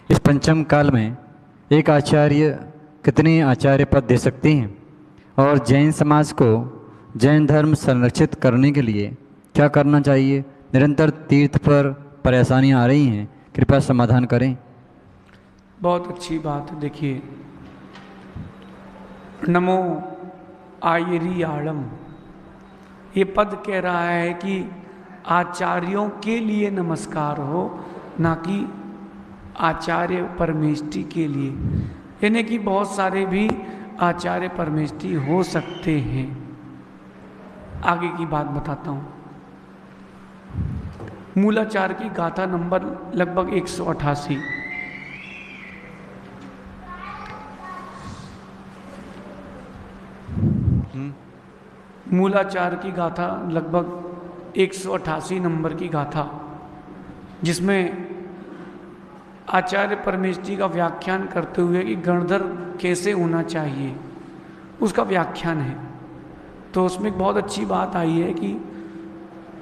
इस पंचम काल में एक आचार्य कितने आचार्य पद दे सकते हैं, और जैन समाज को जैन धर्म संरक्षित करने के लिए क्या करना चाहिए? निरंतर तीर्थ पर परेशानियां आ रही हैं, कृपया समाधान करें। बहुत अच्छी बात है। देखिए, नमो आयरियाणम, ये पद कह रहा है कि आचार्यों के लिए नमस्कार हो, ना कि आचार्य परमेष्टि के लिए। यानी कि बहुत सारे भी आचार्य परमेष्टि हो सकते हैं। आगे की बात बताता हूँ। मूलाचार की गाथा नंबर लगभग 188। मूलाचार की गाथा लगभग 188 नंबर की गाथा, जिसमें आचार्य परमेष्टि का व्याख्यान करते हुए कि गणधर कैसे होना चाहिए उसका व्याख्यान है। तो उसमें एक बहुत अच्छी बात आई है कि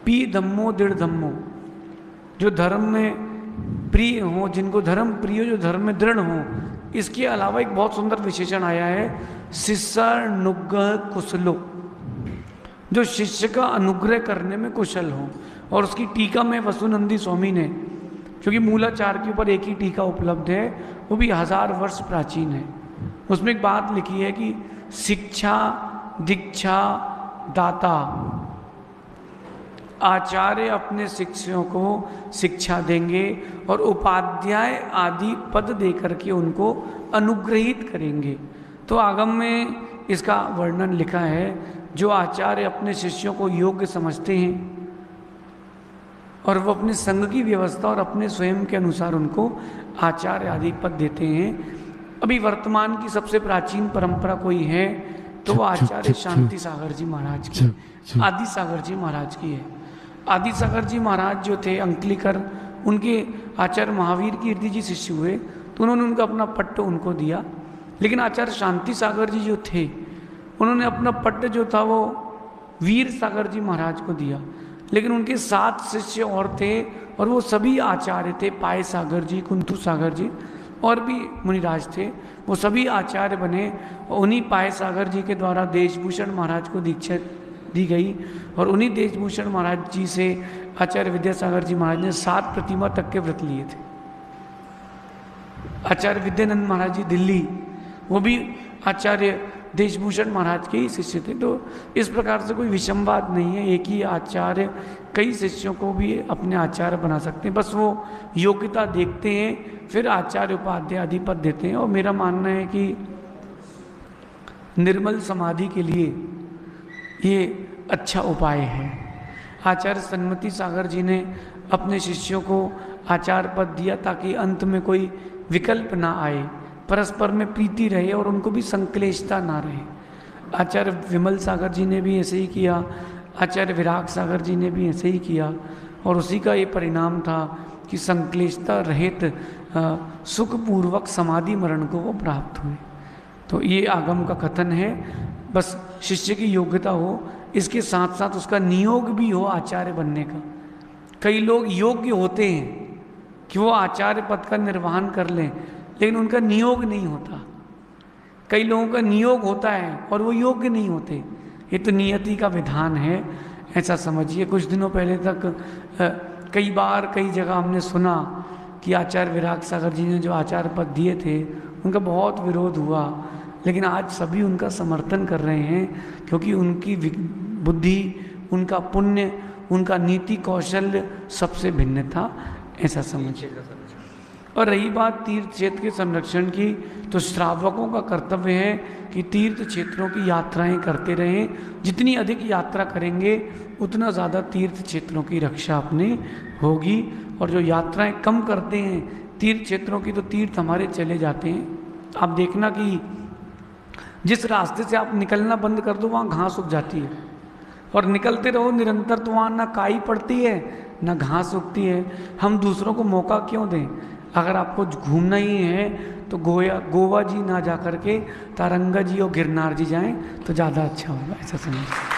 पी धम्मो दृढ़ धम्मो, जो धर्म में प्रिय हो, जिनको धर्म प्रिय हो, जो धर्म में दृढ़ हो। इसके अलावा एक बहुत सुंदर विशेषण आया है, शिष्यानुग्रह कुशलो, जो शिष्य का अनुग्रह करने में कुशल हो। और उसकी टीका में वसुनंदी स्वामी ने, क्योंकि मूलाचार के ऊपर एक ही टीका उपलब्ध है, वो भी 1000 वर्ष प्राचीन है, उसमें एक बात लिखी है कि शिक्षा दीक्षा दाता, आचार्य अपने शिष्यों को शिक्षा देंगे और उपाध्याय आदि पद देकर के उनको अनुग्रहित करेंगे। तो आगम में इसका वर्णन लिखा है, जो आचार्य अपने शिष्यों को योग्य समझते हैं और वो अपने संघ की व्यवस्था और अपने स्वयं के अनुसार उनको आचार्य आदि पद देते हैं। अभी वर्तमान की सबसे प्राचीन परंपरा कोई है तो वो आचार्य शांति सागर जी महाराज की, आदि सागर जी महाराज की है। आदि सागर जी महाराज जो थे अंकलिकर, उनके आचार्य महावीर कीर्ति जी शिष्य हुए, तो उन्होंने उनका अपना पट्ट उनको दिया। लेकिन आचार्य शांति सागर जी जो थे, उन्होंने अपना पट्ट जो था वो वीर सागर जी महाराज को दिया। लेकिन उनके 7 शिष्य और थे और वो सभी आचार्य थे। पाए सागर जी, कुंतु सागर जी और भी मुनिराज थे, वो सभी आचार्य बने। और उन्हीं पाए सागर जी के द्वारा देशभूषण महाराज को दीक्षा दी गई और उन्हीं देशभूषण महाराज जी से आचार्य विद्यासागर जी महाराज ने 7 प्रतिमा तक के व्रत लिए थे। आचार्य विद्यानंद महाराज जी दिल्ली, वो भी आचार्य देशभूषण महाराज के ही शिष्य थे। तो इस प्रकार से कोई विषमवाद नहीं है, एक ही आचार्य कई शिष्यों को भी अपने आचार्य बना सकते हैं, बस वो योग्यता देखते हैं, फिर आचार्य उपाध्याय आदि पद देते हैं। और मेरा मानना है कि निर्मल समाधि के लिए ये अच्छा उपाय है। आचार्य सन्मति सागर जी ने अपने शिष्यों को आचार्य पद दिया ताकि अंत में कोई विकल्प ना आए, परस्पर में प्रीति रहे और उनको भी संक्लेशता ना रहे। आचार्य विमल सागर जी ने भी ऐसे ही किया, आचार्य विराग सागर जी ने भी ऐसे ही किया और उसी का ये परिणाम था कि संक्लेशता रहित सुखपूर्वक समाधि मरण को वो प्राप्त हुए। तो ये आगम का कथन है। बस शिष्य की योग्यता हो, इसके साथ साथ उसका नियोग भी हो आचार्य बनने का। कई लोग योग्य होते हैं कि वो आचार्य पद का निर्वहन कर लें, लेकिन उनका नियोग नहीं होता। कई लोगों का नियोग होता है और वो योग्य नहीं होते। ये तो नियति का विधान है, ऐसा समझिए। कुछ दिनों पहले तक कई बार कई जगह हमने सुना कि आचार्य विराग सागर जी ने जो आचार्य पद दिए थे उनका बहुत विरोध हुआ, लेकिन आज सभी उनका समर्थन कर रहे हैं, क्योंकि उनकी बुद्धि, उनका पुण्य, उनका नीति कौशल्य सबसे भिन्न था, ऐसा समझिए। और रही बात तीर्थ क्षेत्र के संरक्षण की, तो श्रावकों का कर्तव्य है कि तीर्थ क्षेत्रों की यात्राएं करते रहें। जितनी अधिक यात्रा करेंगे उतना ज़्यादा तीर्थ क्षेत्रों की रक्षा अपने होगी। और जो यात्राएं कम करते हैं तीर्थ क्षेत्रों की, तो तीर्थ हमारे चले जाते हैं। आप देखना कि जिस रास्ते से आप निकलना बंद कर दो वहाँ घास उग जाती है, और निकलते रहो निरंतर तो वहाँ ना काई पड़ती है ना घास उगती है। हम दूसरों को मौका क्यों दें? अगर आपको घूमना ही है तो गोवा जी ना जा करके तारंगा जी और गिरनार जी जाएं तो ज़्यादा अच्छा होगा, ऐसा समझिए।